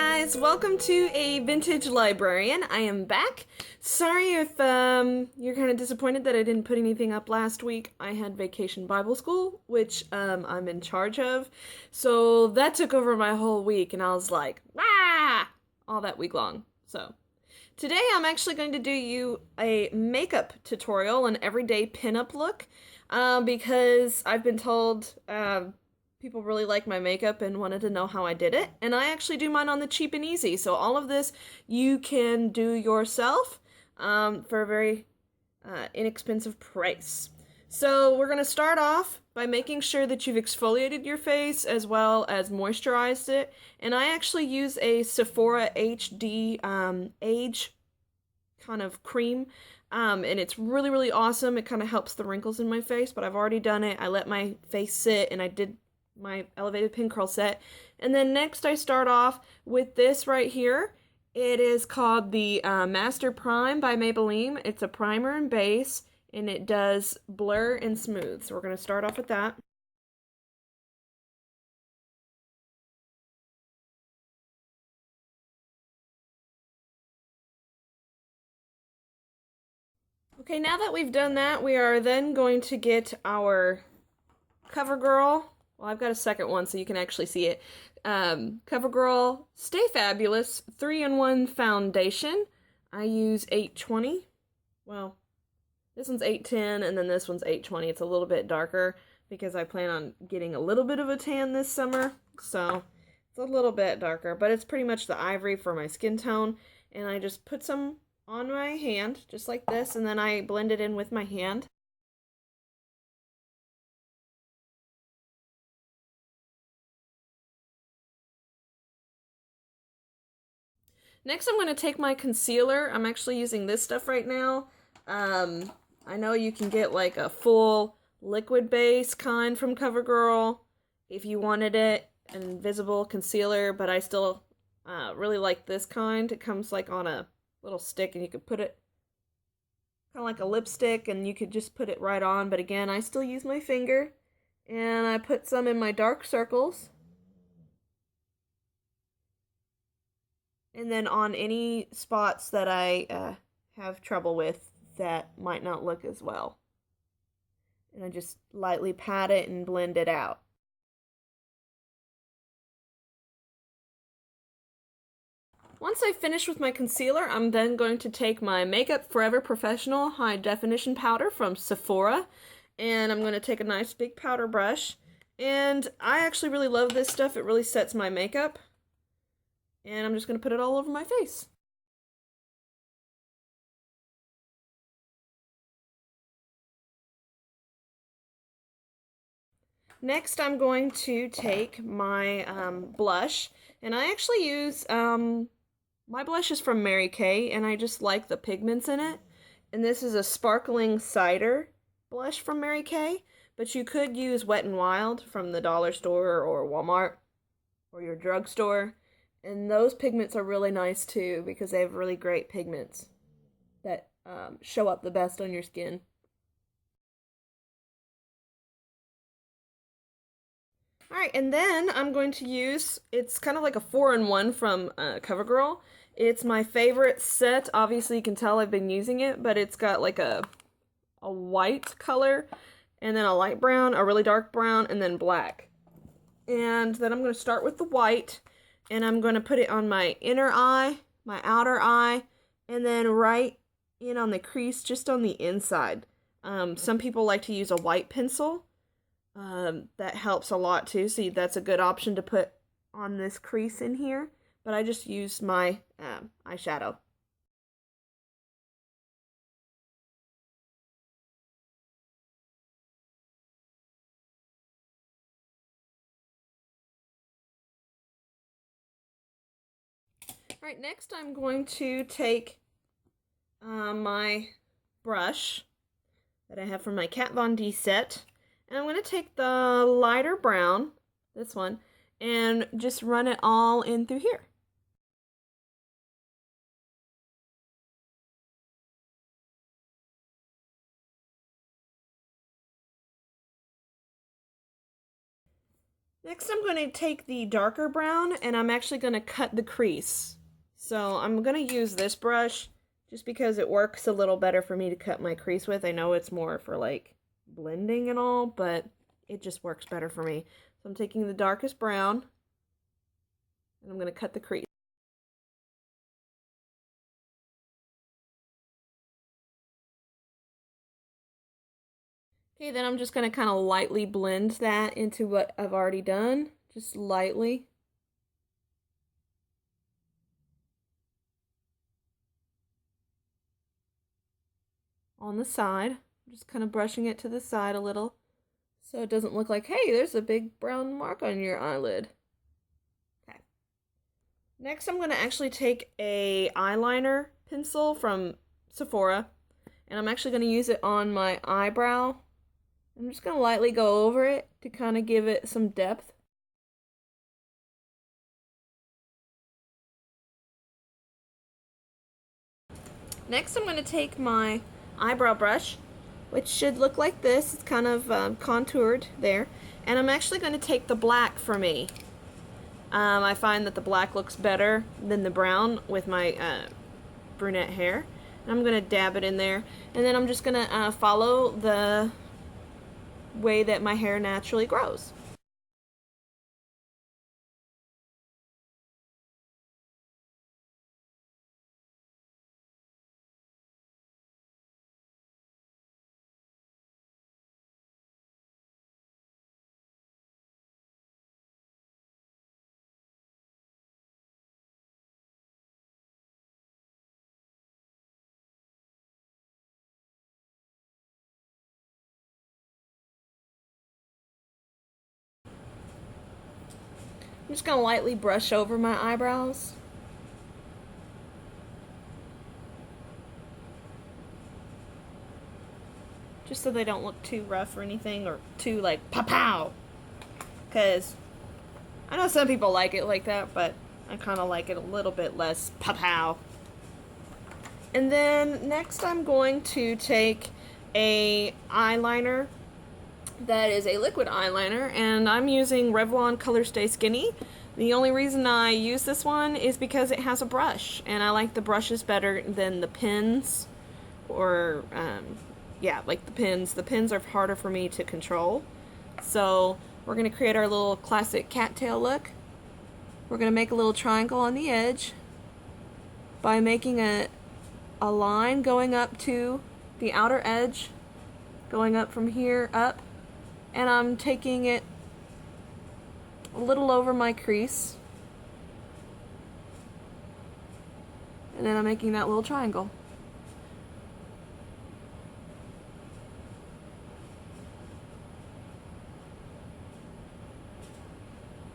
guys, welcome to a Vintage Librarian. I am back. Sorry if you're kind of disappointed that I didn't put anything up last week. I had Vacation Bible School, which I'm in charge of. So that took over my whole week and I was like, ah, all that week long. So today I'm actually going to do you a makeup tutorial, an everyday pinup look, because I've been told people really like my makeup and wanted to know how I did it. And I actually do mine on the cheap and easy. So all of this you can do yourself for a very inexpensive price. So we're going to start off by making sure that you've exfoliated your face as well as moisturized it. And I actually use a Sephora HD Age kind of cream. And it's really, really awesome. It kind of helps the wrinkles in my face, but I've already done it. I let my face sit and I did my elevated pin curl set. And then next I start off with this right here. It is called the Master Prime by Maybelline. It's a primer and base, and it does blur and smooth. So we're going to start off with that. Okay, now that we've done that, we are then going to get our CoverGirl. Well, I've got a second one so you can actually see it. CoverGirl Stay Fabulous 3-in-1 Foundation. I use 820. Well, this one's 810 and then this one's 820. It's a little bit darker because I plan on getting a little bit of a tan this summer. So it's a little bit darker, but it's pretty much the ivory for my skin tone. And I just put some on my hand, just like this, and then I blend it in with my hand. Next, I'm going to take my concealer. I'm actually using this stuff right now. I know you can get like a full liquid base kind from CoverGirl if you wanted it, an invisible concealer, but I still really like this kind. It comes like on a little stick and you could put it kind of like a lipstick and you could just put it right on. But again, I still use my finger and I put some in my dark circles. And then on any spots that I have trouble with that might not look as well. And I just lightly pat it and blend it out. Once I finish with my concealer, I'm then going to take my Makeup Forever Professional High Definition Powder from Sephora. And I'm going to take a nice big powder brush. And I actually really love this stuff. It really sets my makeup. And I'm just going to put it all over my face. Next, I'm going to take my blush. And I actually use, my blush is from Mary Kay, and I just like the pigments in it. And this is a Sparkling Cider blush from Mary Kay. But you could use Wet n Wild from the dollar store or Walmart or your drugstore. And those pigments are really nice too because they have really great pigments that show up the best on your skin. Alright, and then I'm going to use, it's kind of like a 4-in-1 from CoverGirl. It's my favorite set. Obviously you can tell I've been using it, but it's got like a white color and then a light brown, a really dark brown, and then black. And then I'm going to start with the white. And I'm going to put it on my inner eye, my outer eye, and then right in on the crease, just on the inside. Some people like to use a white pencil. That helps a lot too. See, that's a good option to put on this crease in here. But I just use my eyeshadow. Alright, next I'm going to take my brush that I have from my Kat Von D set. And I'm going to take the lighter brown, this one, and just run it all in through here. Next, I'm going to take the darker brown and I'm actually going to cut the crease. So I'm going to use this brush just because it works a little better for me to cut my crease with. I know it's more for like blending and all, but it just works better for me. So I'm taking the darkest brown and I'm going to cut the crease. Okay, then I'm just going to kind of lightly blend that into what I've already done. Just lightly. On the side. I'm just kind of brushing it to the side a little. So it doesn't look like, hey, there's a big brown mark on your eyelid. Okay. Next, I'm going to actually take a eyeliner pencil from Sephora. And I'm actually going to use it on my eyebrow. I'm just going to lightly go over it to kind of give it some depth. Next, I'm going to take my eyebrow brush, which should look like this. It's kind of contoured there. And I'm actually going to take the black for me. I find that the black looks better than the brown with my brunette hair. And I'm going to dab it in there. And then I'm just going to follow the way that my hair naturally grows. I'm just going to lightly brush over my eyebrows. Just so they don't look too rough or anything, or too like pow-pow. Because I know some people like it like that, but I kind of like it a little bit less pow-pow. And then next I'm going to take a eyeliner that is a liquid eyeliner, and I'm using Revlon Color Stay Skinny. The only reason I use this one is because it has a brush, and I like the brushes better than the pens, or yeah, like the pens. The pens are harder for me to control. So we're going to create our little classic cattail look. We're going to make a little triangle on the edge by making a line going up to the outer edge, going up from here up, and I'm taking it a little over my crease, and then I'm making that little triangle.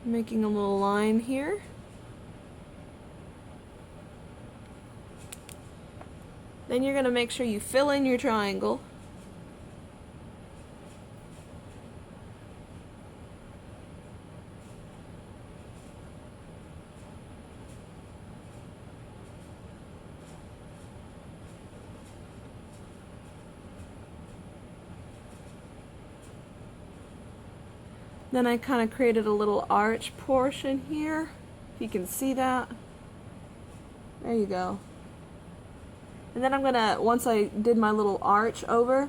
Making a little line here. Then you're going to make sure you fill in your triangle. Then I kind of created a little arch portion here, if you can see that. There you go. And then I'm gonna, once I did my little arch over,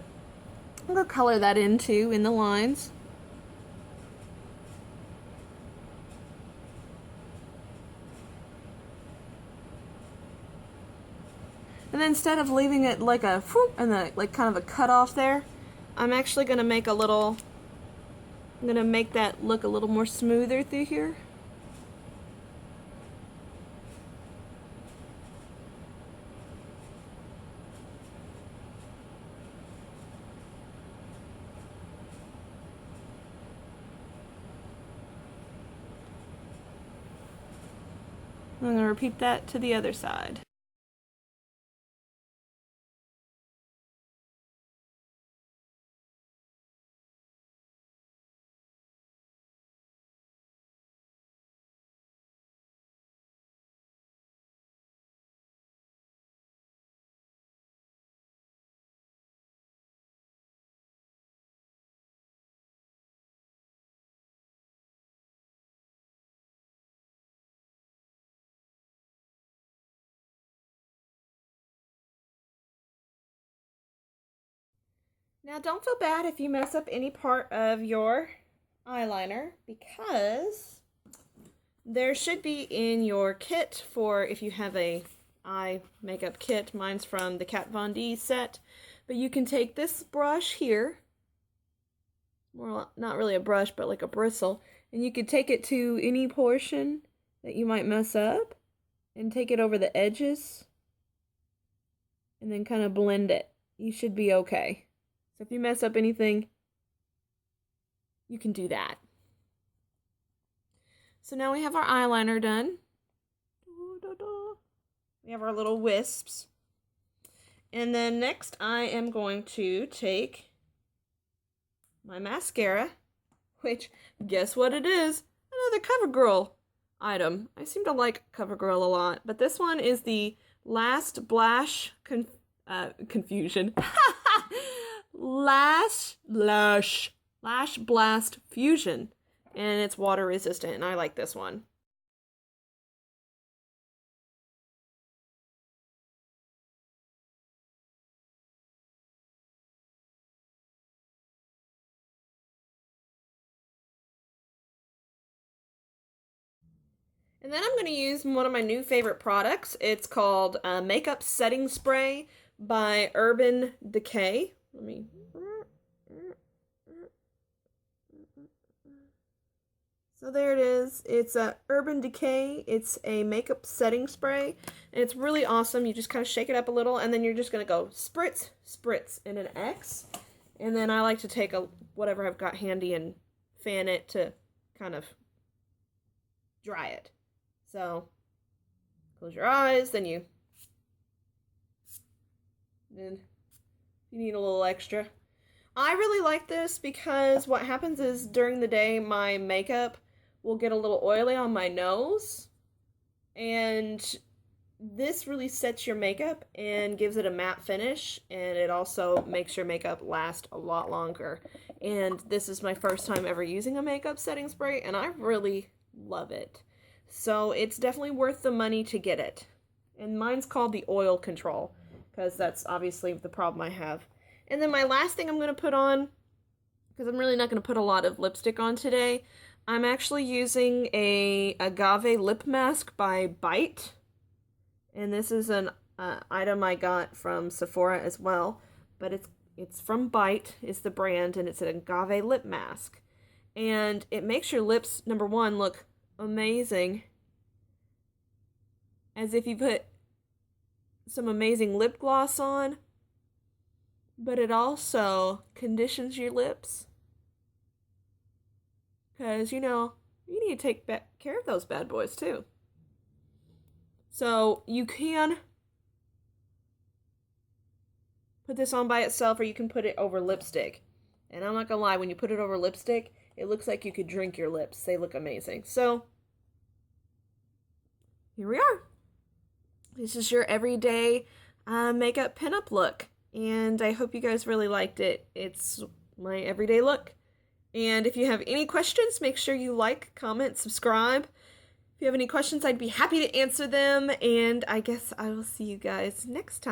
I'm gonna color that in too, in the lines. And then instead of leaving it like a whoop, and like kind of a cut off there, I'm actually gonna make a little, I'm gonna make that look a little more smoother through here. I'm gonna repeat that to the other side. Now don't feel bad if you mess up any part of your eyeliner, because there should be in your kit for if you have a eye makeup kit. Mine's from the Kat Von D set, but you can take this brush here, more not really a brush but like a bristle, and you could take it to any portion that you might mess up and take it over the edges and then kind of blend it. You should be okay. So if you mess up anything, you can do that. So now we have our eyeliner done. We have our little wisps. And then next I am going to take my mascara, which, guess what it is? Another CoverGirl item. I seem to like CoverGirl a lot, but this one is the Last Blast Confusion. Lash Blast Fusion, and it's water resistant, and I like this one. And then I'm going to use one of my new favorite products. It's called Makeup Setting Spray by Urban Decay. So there it is. It's a Urban Decay. It's a makeup setting spray, and it's really awesome. You just kind of shake it up a little, and then you're just going to go spritz, spritz in an X. And then I like to take whatever I've got handy and fan it to kind of dry it. So close your eyes, then you need a little extra. I really like this because what happens is during the day my makeup will get a little oily on my nose, and this really sets your makeup and gives it a matte finish, and it also makes your makeup last a lot longer. And this is my first time ever using a makeup setting spray, and I really love it. So it's definitely worth the money to get it. And mine's called the Oil Control, because that's obviously the problem I have. And then my last thing I'm going to put on, because I'm really not going to put a lot of lipstick on today, I'm actually using a Agave lip mask by Bite. And this is an item I got from Sephora as well. But it's from Bite, is the brand, and it's an Agave lip mask. And it makes your lips, number one, look amazing, as if you put some amazing lip gloss on, but it also conditions your lips, because you need to take care of those bad boys too. So you can put this on by itself, or you can put it over lipstick, and I'm not gonna lie, when you put it over lipstick, it looks like you could drink your lips. They look amazing. So, here we are. This is your everyday makeup pinup look. And I hope you guys really liked it. It's my everyday look. And if you have any questions, make sure you like, comment, subscribe. If you have any questions, I'd be happy to answer them. And I guess I will see you guys next time.